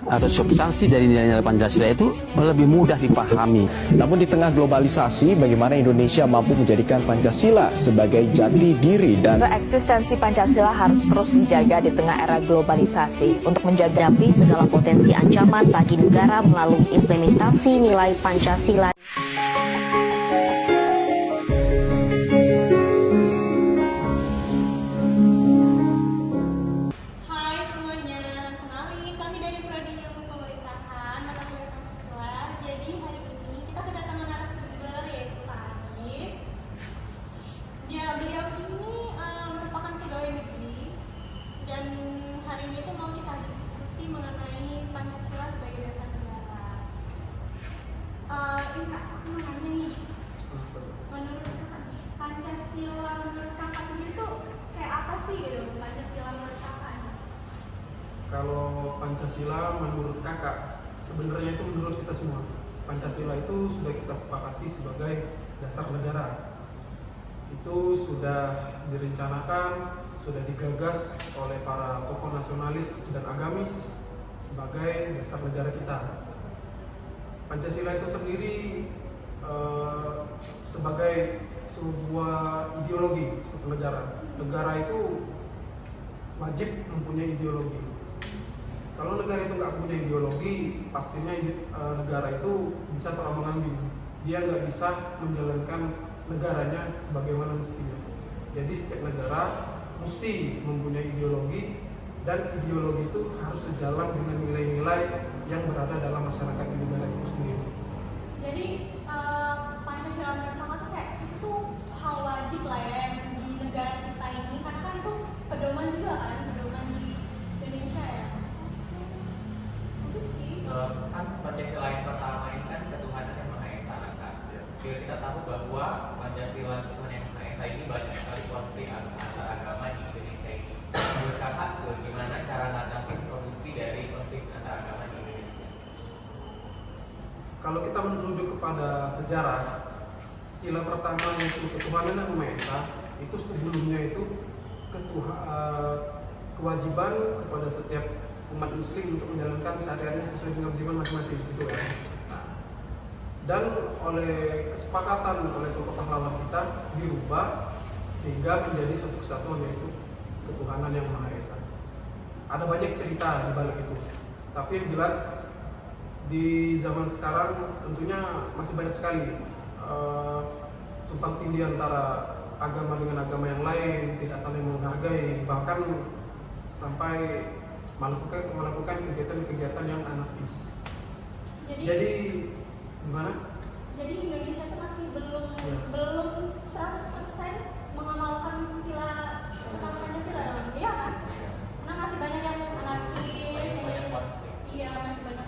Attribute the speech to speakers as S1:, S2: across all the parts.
S1: atau substansi dari nilai-nilai Pancasila itu lebih mudah dipahami.
S2: Namun di tengah globalisasi, bagaimana Indonesia mampu menjadikan Pancasila sebagai jati diri dan
S3: eksistensi Pancasila harus terus dijaga di tengah era globalisasi untuk menjaga
S4: segala potensi ancaman bagi negara melalui implementasi nilai Pancasila.
S5: Hai semuanya, kenalin kami dari Prodi Ilmu Pemerintahan mata kuliah Pancasila. Jadi hari ini kita kedatangan narasumber yaitu Pak Adib. Beliau ini merupakan pegawai negeri dan hari ini tuh mau kita ajak diskusi mengenai Pancasila sebagai dasar negara. Ini Kak, aku mau nanya nih, menurut Kakak nih, Pancasila menurut Kakak sendiri tuh kayak apa sih gitu? Pancasila menurut Kakak?
S6: Kalau Pancasila menurut Kakak, sebenarnya itu menurut kita semua. Pancasila itu sudah kita sepakati sebagai dasar negara. Itu sudah direncanakan, sudah digagas oleh para tokoh nasionalis dan agamis sebagai dasar negara kita. Pancasila itu sendiri sebagai sebuah ideologi suatu negara. Negara itu wajib mempunyai ideologi. Kalau negara itu nggak punya ideologi, pastinya negara itu bisa terombang-ambing. Dia nggak bisa menjalankan negaranya sebagaimana mestinya. Jadi setiap negara mesti mempunyai ideologi, dan ideologi itu harus sejalan dengan nilai-nilai yang berada dalam masyarakat di negara itu sendiri.
S5: Jadi Pancasila menurut Kakak tuh kayak itu tuh hal wajib lah ya yang di negara kita ini, karena kan itu pedoman juga kan, pedoman di Indonesia ya. Bagus sih.
S7: Kan Pancasila yang pertama ini kan ketuhanan yang Maha Esa kan. Juga kita tahu bahwa Pancasila ketuhanan yang Maha Esa ini banyak sekali konflik antar agama di Indonesia ini. Menurut Kakak, gimana cara ngatasin solusi dari konflik antar agama di Indonesia?
S6: Kalau kita merujuk kepada sejarah, sila pertama yaitu ketuhanan yang Maha Esa, itu sebelumnya itu kewajiban kepada setiap umat muslim untuk menjalankan syariatnya sesuai dengan kewajiban masing-masing, gitu ya. Dan oleh kesepakatan oleh tokoh pahlawan kita dirubah sehingga menjadi satu kesatuan, yaitu ketuhanan yang Maha Esa. Ada banyak cerita di balik itu, tapi yang jelas di zaman sekarang tentunya masih banyak sekali tumpang tindih antara agama dengan agama yang lain, tidak saling menghargai, bahkan sampai melakukan kegiatan-kegiatan yang anarkis.
S5: Jadi
S6: gimana?
S5: Jadi Indonesia itu masih belum 100% mengamalkan sila pertama Pancasila dong, iya kan? Karena masih banyak yang anarkis,
S7: Banyak konflik.
S5: iya masih banyak.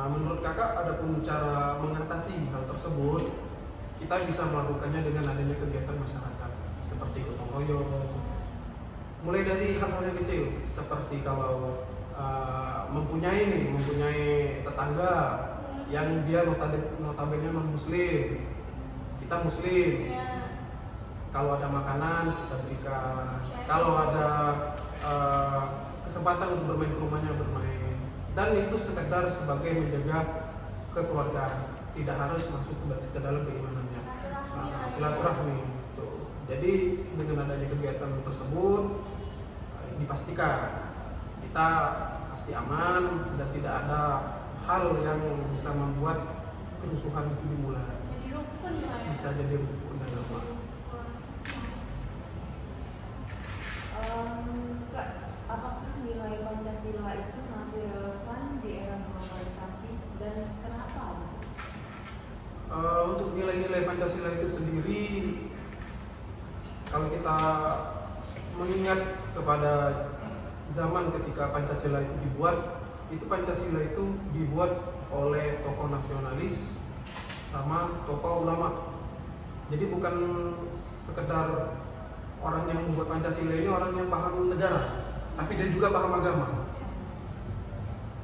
S6: Menurut Kakak, ada pun cara mengatasi hal tersebut, kita bisa melakukannya dengan adanya kegiatan masyarakat seperti gotong royong, mulai dari hal-hal yang kecil seperti kalau mempunyai tetangga yang dia notabene non muslim, kita muslim, kalau ada makanan kita berikan, kalau ada kesempatan untuk bermain ke rumahnya bermain, dan itu sekedar sebagai menjaga kekeluargaan, tidak harus masuk ke dalam keimanannya. Silaturahmi. Jadi dengan adanya kegiatan tersebut dipastikan kita pasti aman dan tidak ada hal yang bisa membuat kerusuhan itu dimulai.
S5: Jadi rukun lah ya.
S6: Bisa jadi rukun dan apa.
S8: Kak, apakah nilai Pancasila itu masih relevan di era globalisasi dan kenapa?
S6: Untuk nilai-nilai Pancasila itu sendiri, kalau kita mengingat kepada zaman ketika Pancasila itu dibuat, itu Pancasila itu dibuat oleh tokoh nasionalis sama tokoh ulama. Jadi bukan sekedar orang yang membuat Pancasila ini orang yang paham negara, tapi dia juga paham agama.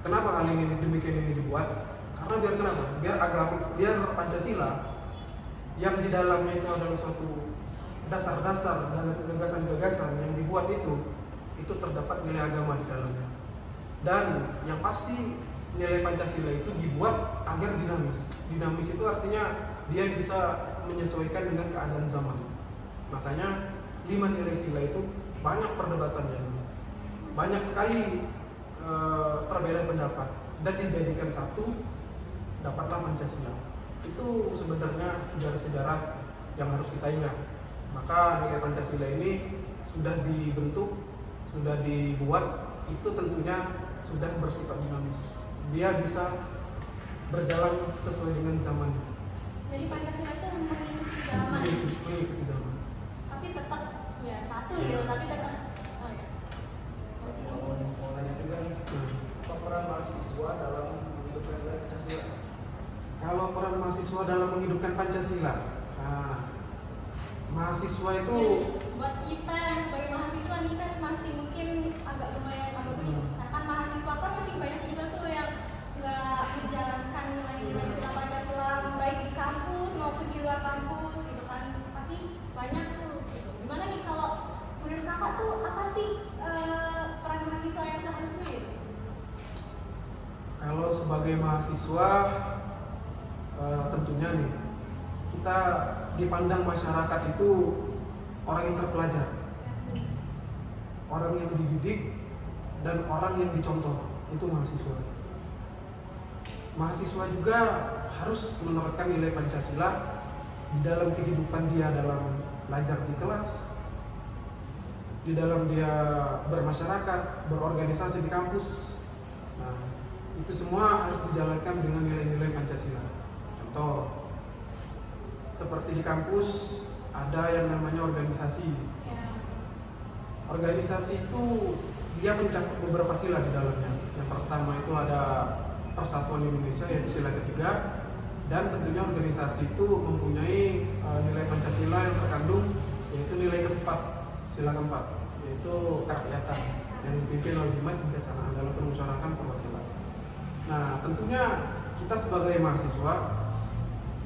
S6: Kenapa hal ini demikian ini dibuat? Karena biar Pancasila yang di dalamnya itu adalah suatu dasar-dasar, gagasan-gagasan yang dibuat itu terdapat nilai agama di dalamnya. Dan yang pasti nilai Pancasila itu dibuat agar dinamis. Dinamis itu artinya dia bisa menyesuaikan dengan keadaan zaman. Makanya 5 nilai sila itu banyak perdebatannya, banyak sekali perbedaan pendapat, dan dijadikan satu dapatlah Pancasila. Itu sebenarnya sejarah-sejarah yang harus kita ingat. Maka nilai Pancasila ini sudah dibentuk, sudah dibuat, itu tentunya sudah bersifat dinamis. Dia bisa berjalan sesuai dengan zaman.
S5: Jadi Pancasila itu mengikuti zaman.
S6: Mengikuti zaman.
S5: Tapi tetap ya satu gitu, tapi tetap oh ya.
S9: Mau nanya juga nih, apa peran mahasiswa dalam menghidupkan nilai Pancasila?
S6: Kalau peran mahasiswa dalam menghidupkan Pancasila, mahasiswa itu
S5: Buat kita yang sebagai mahasiswa nih kan masih mungkin agak lumayan karena kan mahasiswa kan masih banyak juga tuh yang nggak menjalankan nilai-nilai sila Pancasila baik di kampus maupun di luar kampus gitu kan, pasti banyak tuh gitu. Gimana nih kalau menurut kakak tuh apa sih peran mahasiswa yang seharusnya gitu?
S6: kalau sebagai mahasiswa tentunya nih kita dipandang masyarakat itu orang yang terpelajar, orang yang dididik, dan orang yang dicontoh. Itu mahasiswa. Mahasiswa juga harus menerapkan nilai Pancasila di dalam kehidupan dia dalam belajar di kelas, di dalam dia bermasyarakat, berorganisasi di kampus. Nah, itu semua harus dijalankan dengan nilai-nilai Pancasila. Contoh, seperti di kampus ada yang namanya organisasi. Organisasi itu dia mencakup beberapa sila di dalamnya. Yang pertama itu ada Persatuan Indonesia, yaitu sila ketiga, dan tentunya organisasi itu mempunyai nilai Pancasila yang terkandung, yaitu nilai keempat, sila keempat, yaitu kerakyatan yang dipimpin oleh Jemaat Kebijaksanaan dalam permusyawaratan perwakilan. Nah, tentunya kita sebagai mahasiswa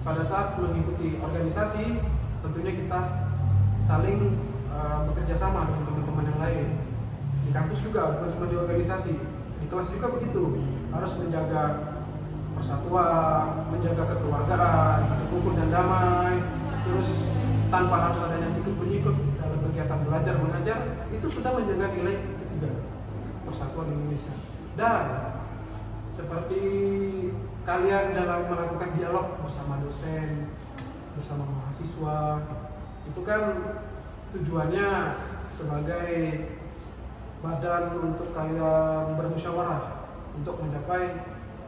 S6: pada saat mengikuti organisasi, tentunya kita saling bekerja sama dengan teman-teman yang lain. Di kampus juga, bukan cuma di organisasi, di kelas juga begitu. Harus menjaga persatuan, menjaga kekeluargaan, rukun dan damai. Terus tanpa harus adanya sikut-menyikut dalam kegiatan belajar mengajar, itu sudah menjaga nilai ketiga, Persatuan Indonesia. Dan seperti kalian dalam melakukan dialog bersama dosen, bersama mahasiswa, itu kan tujuannya sebagai badan untuk kalian bermusyawarah untuk mencapai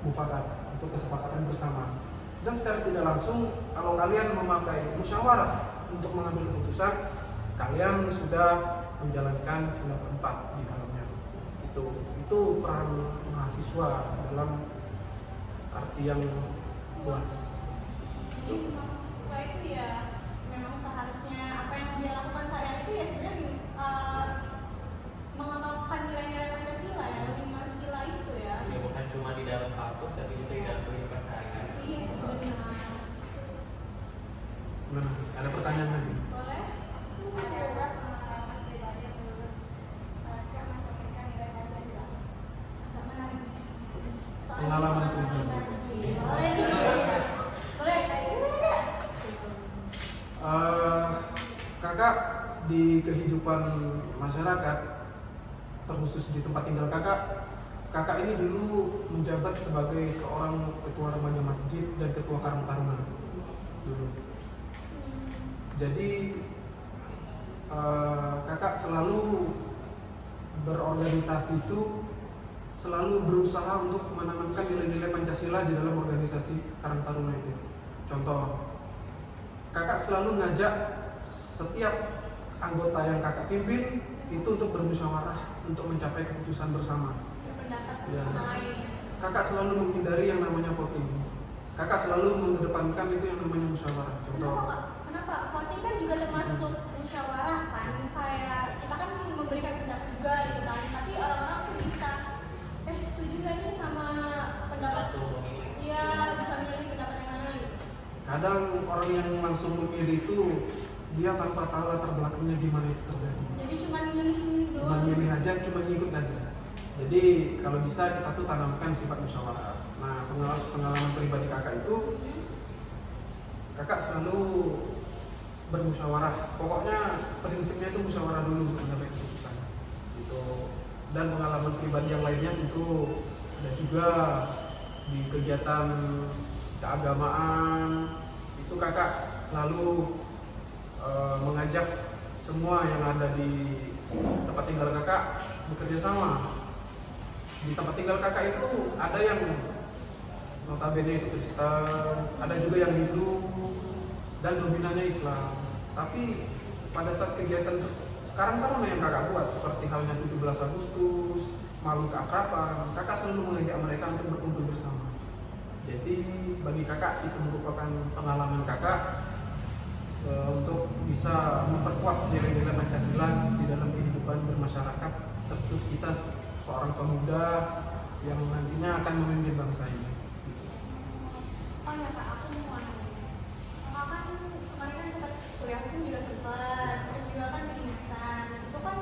S6: mufakat, untuk kesepakatan bersama. Dan secara tidak langsung, kalau kalian memakai musyawarah untuk mengambil keputusan, kalian sudah menjalankan sila keempat di dalamnya. Itu peran mahasiswa dalam arti yang luas.
S5: Jadi mahasiswa itu ya memang seharusnya apa yang dia lakukan sehari-hari itu ya sebenarnya mengamalkan nilai-nilai Pancasila ya, 5 sila itu ya.
S7: Ya bukan cuma di dalam kampus tapi juga di dalam kehidupan sehari-hari.
S5: Iya sebenarnya.
S6: Nah, ada pertanyaan lagi?
S5: Boleh?
S8: Ada pengalaman pribadi menurut Kak mencerminkan nilai Pancasila?
S5: Agak menarik. Soalnya
S6: Pengalaman pribadi.
S5: Boleh nih. Boleh, cerita.
S6: Kakak di kehidupan masyarakat, terkhusus di tempat tinggal kakak ini dulu menjabat sebagai seorang ketua remaja masjid dan ketua Karang Taruna dulu. Jadi kakak selalu berorganisasi itu selalu berusaha untuk menanamkan nilai-nilai Pancasila di dalam organisasi Karang Taruna itu. Contoh, kakak selalu ngajak setiap anggota yang kakak pimpin itu untuk bermusyawarah untuk mencapai keputusan bersama.
S5: Berpendapat satu
S6: Ya.
S5: sama lain.
S6: Kakak selalu menghindari yang namanya voting. Kakak selalu mengedepankan itu yang namanya musyawarah. Contoh,
S5: Kenapa Pak? Kenapa? Voting kan juga termasuk musyawarah kan? Kayak kita kan memberikan pendapat juga gitu kan. Tapi orang-orang tuh bisa setuju gak nih sama pendapat? Iya, bisa memilih pendapat yang mana gitu.
S6: kadang orang yang langsung memilih itu dia tanpa tahu latar belakangnya gimana itu terjadi.
S5: Jadi cuma milih-milih
S6: Cuma
S5: doang.
S6: milih aja, cuma ngikut aja. Jadi kalau bisa kita tuh tanamkan sifat musyawarah. Nah, pengalaman pribadi kakak itu, kakak selalu bermusyawarah. Pokoknya prinsipnya itu musyawarah dulu untuk mencapai keputusan. Gitu. Dan pengalaman pribadi yang lainnya tentu ada juga di kegiatan keagamaan. Itu kakak selalu mengajak semua yang ada di tempat tinggal kakak bekerja sama. Di tempat tinggal kakak itu ada yang notabene itu Kristen, ada juga yang Hindu, dan dominannya Islam. Tapi pada saat kegiatan Karang Taruna yang kakak buat, seperti halnya 17 Agustus, Malam Keakraban, kakak selalu mengajak mereka untuk berkumpul bersama. Jadi bagi kakak itu merupakan pengalaman kakak untuk bisa memperkuat nilai-nilai Pancasila di dalam kehidupan bermasyarakat, terkhusus kita seorang pemuda yang nantinya akan memimpin bangsa ini.
S5: Oh ya kak, aku mau nanya. Kakak kan kemarin kan sempat kuliah hukum juga sempat, terus juga kan bikin yayasan. Itu kan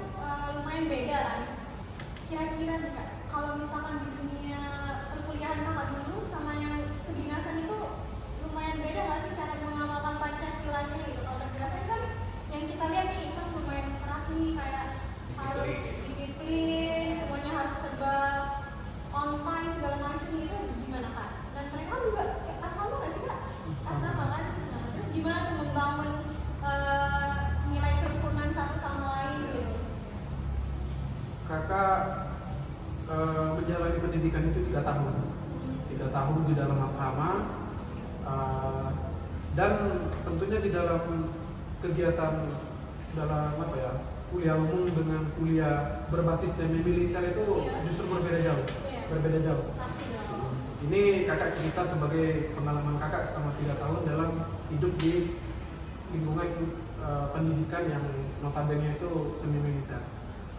S5: lumayan beda kan. Kira-kira nih kak, kalau misalkan di dunia perkuliahan kakak dulu sama yang kedinasan itu lumayan beda nggak sih cara mengamalkan Pancasilanya gitu? Kalau kedinasan kan yang kita lihat nih kan lumayan keras nih, kayak harus disiplin, semuanya harus serba on time segala macam gitu. Gimana kak? Dan mereka juga asrama nggak sih kak? Asrama kan? Nah, terus gimana tuh membangun nilai kerukunan satu sama lain gitu?
S6: Kakak menjalani pendidikan itu 3 tahun. 3 tahun di dalam asrama, dan tentunya di dalam kegiatan dalam apa ya, kuliah umum dengan kuliah berbasis semi militer itu justru berbeda jauh. Berbeda jauh. Ini kakak cerita sebagai pengalaman kakak selama 3 tahun dalam hidup di lingkungan pendidikan yang notabene itu semi militer.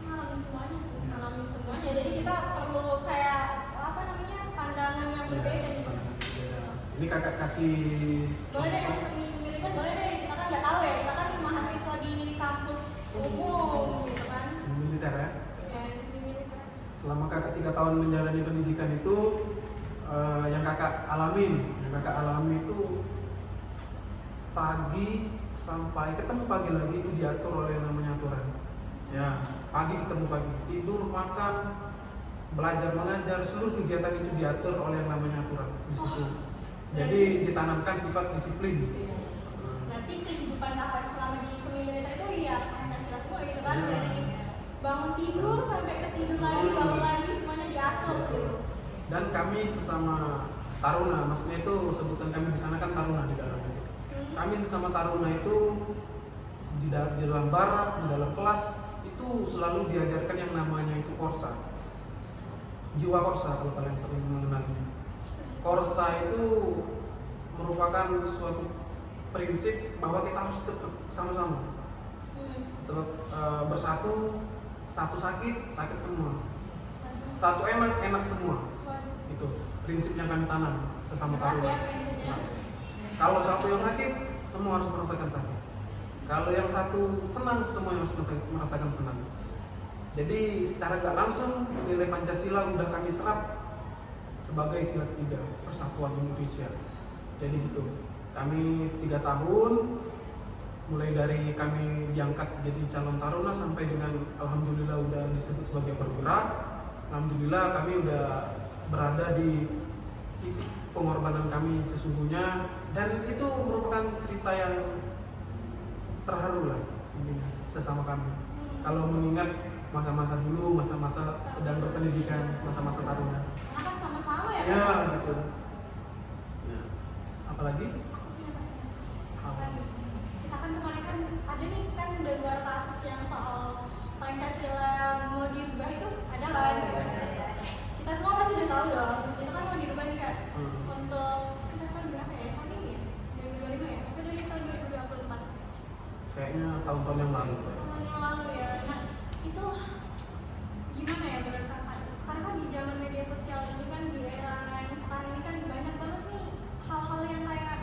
S5: Ngalamin semuanya sih, ngalamin semuanya. Jadi kita perlu kayak apa namanya, pandangan yang berbeda nih.
S6: Ini kakak kasih.
S5: Boleh deh yang semi militer, boleh deh. Kita kan nggak tahu ya, kita kan mahasiswa di kampus umum gitu kan.
S6: Semi militer ya.
S5: Ya, semi militer.
S6: Selama kakak 3 tahun menjalani pendidikan itu, yang kakak alami itu pagi sampai ketemu pagi lagi itu diatur oleh yang namanya aturan. Ya, pagi ketemu pagi, tidur, makan, belajar mengajar, seluruh kegiatan itu diatur oleh yang namanya aturan di situ. Jadi ditanamkan sifat disiplin.
S5: Berarti kehidupan kakak selama di semi militer itu ya Pancasila semua gitu kan, dari bangun tidur sampai ketidur lagi, bangun lagi, semuanya diatur gitu.
S6: Dan kami sesama taruna, maksudnya itu sebutan kami di sana kan taruna di dalam itu. Kami sesama taruna itu di dalam barak, di dalam kelas itu selalu diajarkan yang namanya itu korsa. Jiwa korsa kalau kalian sering mengenalnya. Korsa itu merupakan suatu prinsip bahwa kita harus tetap sama-sama, tetap bersatu. Satu sakit semua, satu enak semua. Itu prinsip yang kami tanam sesama taruna. Kalau satu yang sakit, semua harus merasakan sakit. Kalau yang satu senang, semua harus merasakan senang. Jadi secara gak langsung nilai Pancasila udah kami serap sebagai sila ketiga persatuan Indonesia. Jadi gitu. Kami 3 tahun, mulai dari kami diangkat jadi calon taruna sampai dengan alhamdulillah udah disebut sebagai perwira. Alhamdulillah kami udah berada di titik pengorbanan kami sesungguhnya, dan itu merupakan cerita yang terharu lah intinya sesama kami. Kalau mengingat masa-masa dulu, masa-masa sedang berpendidikan, masa-masa taruna.
S5: Karena kan sama-sama ya.
S6: Ya, betul. Ya. Apalagi?
S5: Kita kan kemarin kan ada nih kan beberapa kasus yang soal Pancasila mau dirubah itu ada kan. Kita semua pasti udah tahu dong. Itu kan mau dirubah nih kak. Untuk sekitar tahun berapa ya? Tahun ini ya? 2025 ya? Atau dari tahun 2024?
S6: Kayaknya tahun-tahun yang lalu.
S5: Tahun yang lalu ya. Nah itu gimana ya menurut kakak? Sekarang kan di zaman media sosial ini kan, di era yang sekarang ini kan banyak banget nih hal-hal yang kayak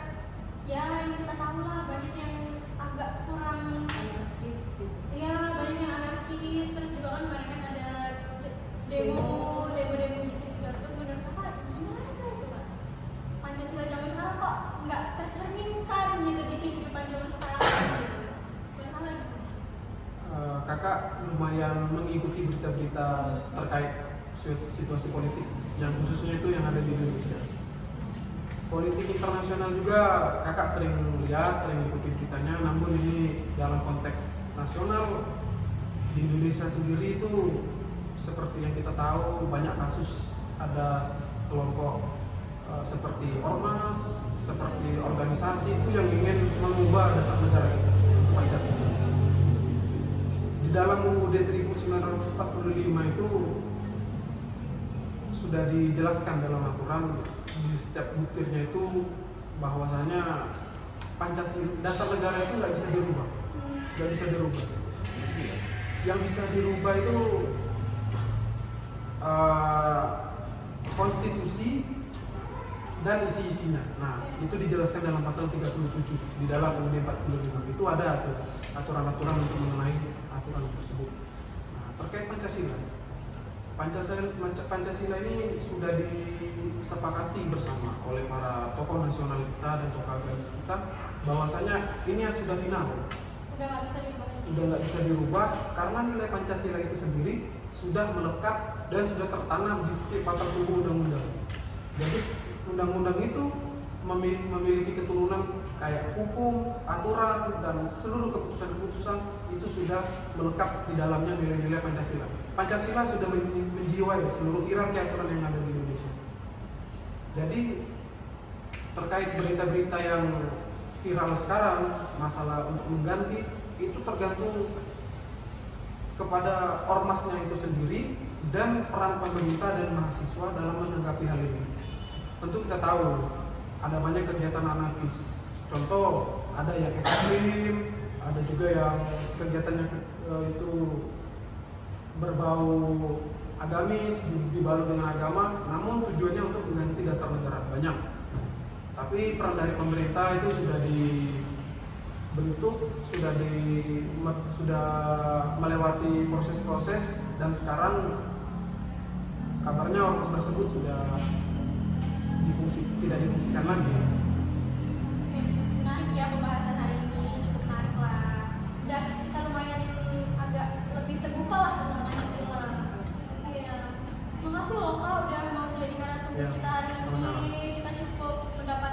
S5: ya yang kita tahu lah, banyak yang agak kurang anarkis gitu. Ya banyak yang anarkis, terus juga kan kemarin kan ada demo
S6: mengikuti berita-berita terkait situasi politik yang khususnya itu yang ada di Indonesia. Politik internasional juga kakak sering lihat, sering ikuti beritanya, namun ini dalam konteks nasional di Indonesia sendiri itu seperti yang kita tahu banyak kasus ada kelompok seperti ormas, seperti organisasi itu yang ingin mengubah dasar negara kita, Pancasila. Di dalam UUD 1945 itu sudah dijelaskan dalam aturan di setiap butirnya itu bahwasanya Pancasila, dasar negara itu nggak bisa dirubah, nggak bisa dirubah. Yang bisa dirubah itu konstitusi dan isi-isinya. Nah, itu dijelaskan dalam pasal 37 di dalam UUD 45. Itu ada aturan-aturan untuk mengenai aturan tersebut. Nah, terkait Pancasila. Pancasila ini sudah disepakati bersama oleh para tokoh nasional kita dan tokoh agamis kita bahwasanya ini sudah final. Udah nggak bisa dirubah karena nilai Pancasila itu sendiri sudah melekat dan sudah tertanam di setiap batang tubuh undang-undang. Jadi undang-undang itu memiliki keturunan kayak hukum, aturan, dan seluruh keputusan-keputusan itu sudah melekat di dalamnya nilai-nilai Pancasila. Pancasila sudah menjiwai seluruh hierarki aturan yang ada di Indonesia. Jadi terkait berita-berita yang viral sekarang, masalah untuk mengganti, itu tergantung kepada ormasnya itu sendiri dan peran pemerintah dan mahasiswa dalam menanggapi hal ini. Tentu kita tahu ada banyak kegiatan anarkis. Contoh ada yang ekstrim, ada juga yang kegiatannya itu berbau agamis, dibalut dengan agama, namun tujuannya untuk mengganti dasar negara banyak. Tapi peran dari pemerintah itu sudah dibentuk, sudah melewati proses-proses dan sekarang kabarnya ormas tersebut sudah tidak difungsikan lagi.
S5: Menarik ya pembahasan hari ini, cukup menarik lah. Udah kita lumayan agak lebih terbuka lah tentang Pancasila. Iya. Makasih loh Kak udah mau jadi narasumber kita hari ini. Kita cukup mendapat